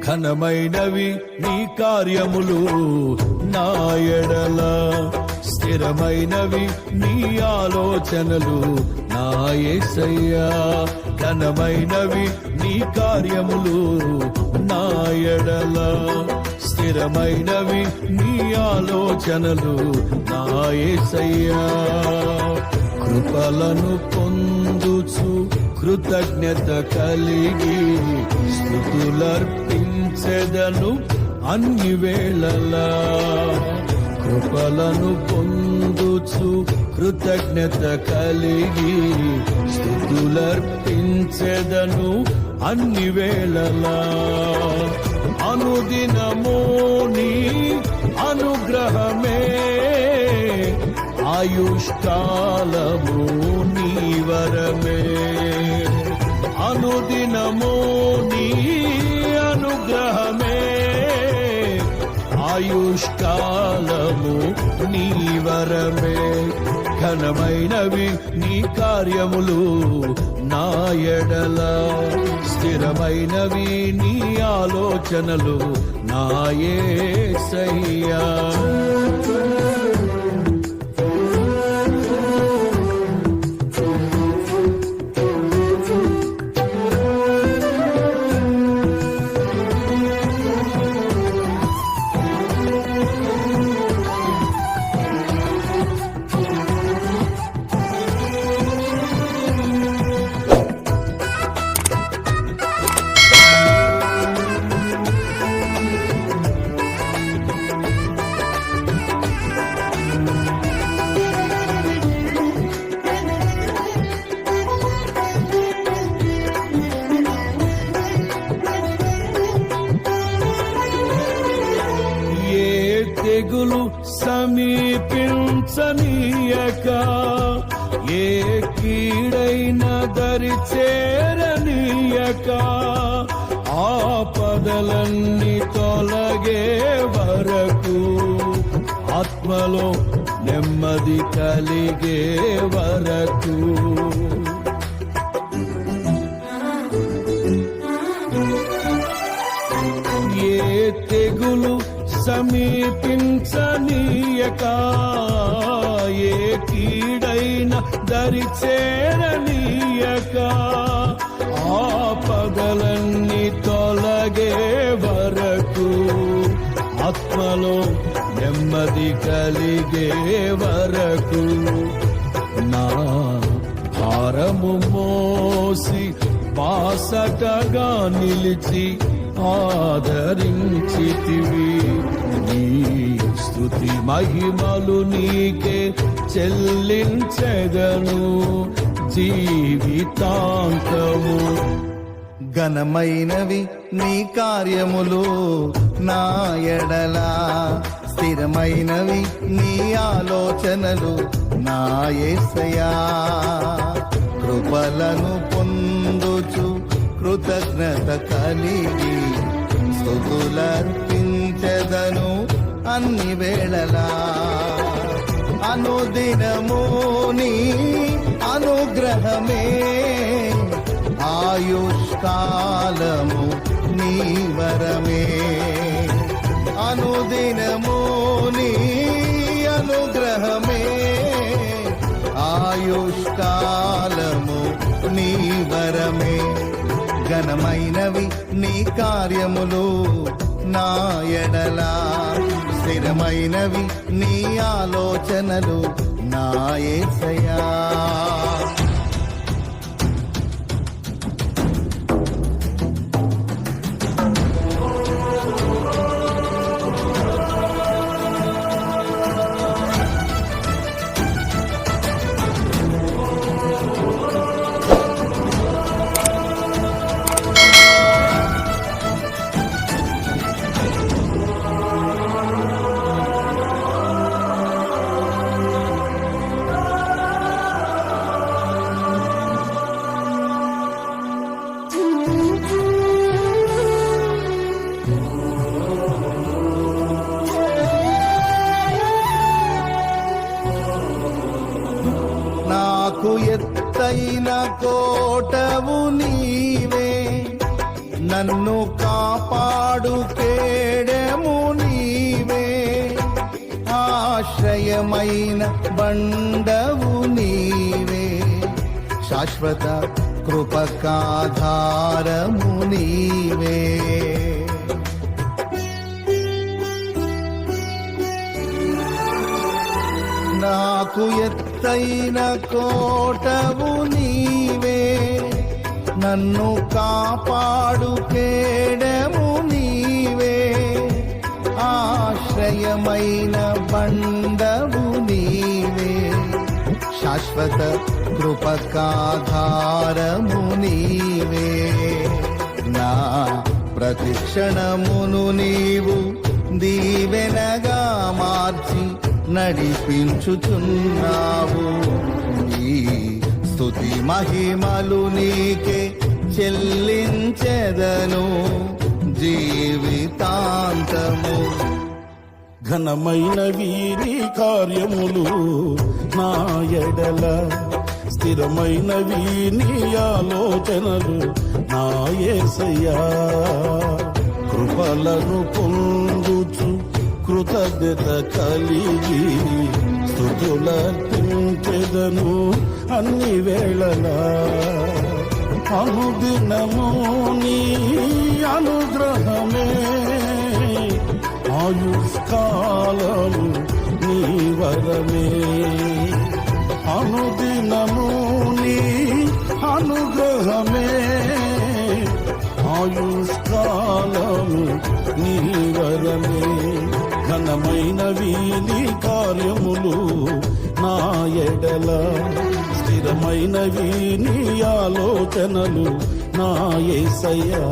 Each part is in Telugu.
ఘనమైనవి నీ కార్యములు నా ఎడల, స్థిరమైనవి నీ ఆలోచనలు నా యేసయ్యా. ఘనమైనవి నీ కార్యములు నా ఎడల, స్థిరమైనవి నీ ఆలోచనలు నా యేసయ్యా. కృపలను పొందుచు కృతజ్ఞత కలిగి స్తుతులర్పించెదను అన్ని వేళలా. కృపలను పొందుచు కృతజ్ఞత కలిగి స్తుతులర్పించెదను అన్ని వేళలా. అనుదినము నీ అనుగ్రహమే, ఆయుష్కాలము నీ వరమే. అనుదినము నీ అనుగ్రహమే, ఆయుష్కాలము నీ వరమే. ఘనమైనవి నీ కార్యములు నా ఎడల, స్థిరమైనవి నీ ఆలోచనలు నా యేసయ్యా. తెగులు సమీపించనీయక, ఏ కీడైన దరి చేరనీయక, ఆపదలన్నీ తొలగే వరకు, ఆత్మలో నెమ్మది కలిగే వరకు. ఏ తెగులు సమీపించనీయక, ఏ కీడైన దరి చేరనీయక, ఆపదలన్నీ తొలగే వరకు, ఆత్మలో నెమ్మది కలిగే వరకు. నా భారము మోసి బాసటగా నిలిచి ఆదరించితివి. నీ స్తుతి మహిమలు నీకే చెల్లించెదను జీవితాంతము. ఘనమైనవి నీ కార్యములు నా ఎడల, స్థిరమైనవి నీ ఆలోచనలు నా యేసయ్యా. కృపలను పొందుచు కృతజ్ఞత కలిగి స్తుతులర్పించెదను అన్ని వేళలా. అనుదినము నీ అనుగ్రహమే, ఆయుష్కాలము నీ వరమే. అనుదినము నీ అనుగ్రహమే, ఆయుష్కాలము నీ వరమే. ఘనమైనవి నీ కార్యములు నా ఎడల, స్థిరమైనవి నీ ఆలోచనలు నా యేసయ్యా. నాకు ఎత్తైన కోటవు నీవే, నన్ను కాపాడు కేడెము నీవే, ఆశ్రయమైన బండవు నీవే, శాశ్వత కృపకాధారము నీవే. నాకు ఎత్తైన కోటవు నీవే, నన్ను కాపాడు కేడెము నీవే, ఆశ్రయమైన బండవు నీవే, శాశ్వత కృపకాధారము నీవే. నా ప్రతిక్షణమును నీవు దీవెనగా మార్చి నడిపించుచున్నావు. ఈ స్తుతి మహిమలు నీకే చెల్లించెదను జీవితాంతము. ఘనమైనవి నీ కార్యములు నా ఎడల, స్థిరమైనవి నీ ఆలోచనలు నా యేసయ్యా. కృపలను పొందుచు కృతజ్ఞత కలిగి స్తుతులర్పించెదను అన్ని వేళలా. అనుదినము నీ అనుగ్రహమే, ఆయుష్కాలము నీ వరమే. అనుదినము నీ అనుగ్రహమే, ఆయుష్కాలము నీ వరమే. ఘనమైనవి నీ కార్యములు నా ఎడల, స్థిరమైనవి నీ ఆలోచనలు నా యేసయ్యా.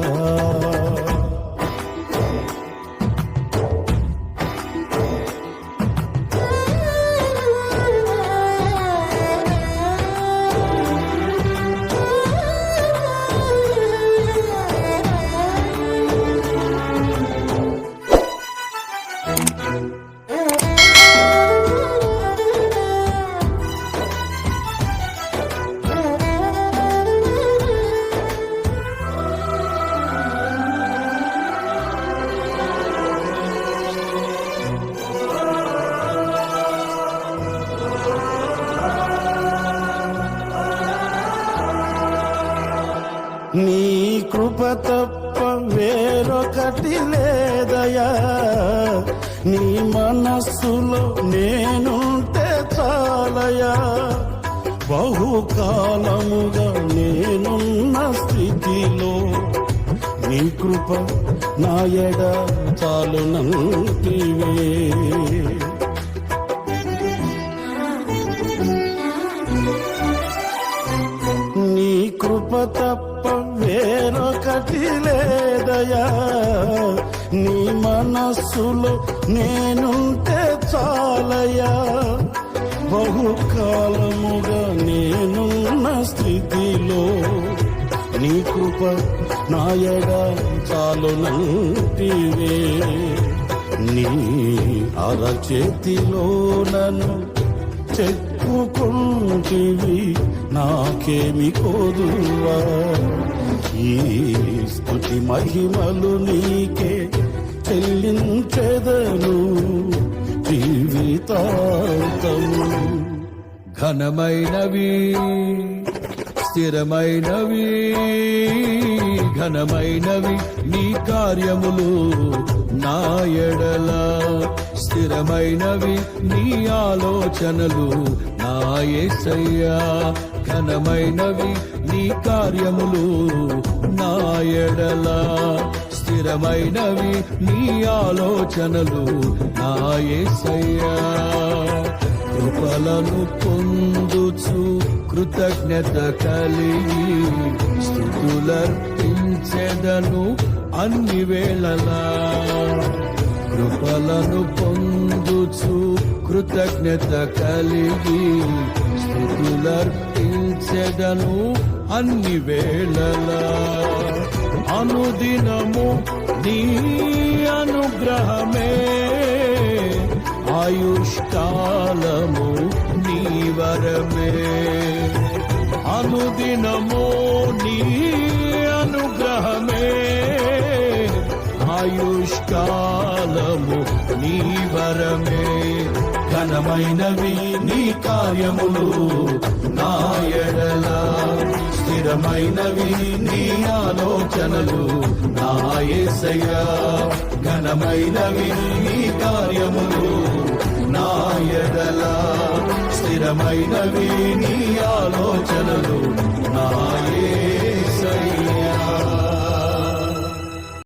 నీ కృప తప్ప వేరొకటి లేదయా, నీ మనస్సులో నేనుంటే చాలయా. బహుకాలముగా నేనున్న స్థితిలో నీ కృప నా ఎడ చాలునంటివే. నీ కృప తప్ప వేరొకటి లేదయా, నీ మనస్సులో నేనుంటే చాలయా. బహుకాలముగా నేనున్న స్థితిలో నీ కృప నా ఎడ చాలునంటివే. నీ అరచేతిలో నన్ను చెక్కుకుంటివి, నాకేమి కోదువా. ఈ స్తుతి మహిమలు నీకే చెల్లించెదను జీవితాంతము. ఘనమైనవి స్థిరమైనవి, ఘనమైనవి నీ కార్యములు నా ఎడల, స్థిరమైనవి నీ ఆలోచనలు నా యేసయ్యా. ఘనమైనవి నీ కార్యములు నా ఎడల, స్థిరమైనవి నీ ఆలోచనలు నా యేసయ్యా. కృపలను పొందుచు కృతజ్ఞత కలిగి స్తుతులర్పించెదను అన్ని వేళలా. కృపలను పొందుచు కృతజ్ఞత కలిగి స్తుతులర్పించెదను అన్ని వేళలా. అనుదినము నీ అనుగ్రహమే, ఆయుష్కాలము నీ వరమే. అనుదినము నీ అనుగ్రహమే, చాలము నీ వరమే ఘనమైనవి నీ కార్యములు నా ఎడల స్థిరమైనవి నీ ఆలోచనలు నా యేసయ్యా ఘనమైనవి నీ కార్యములు నా ఎడల స్థిరమైనవి నీ ఆలోచనలు నా యేసయ్యా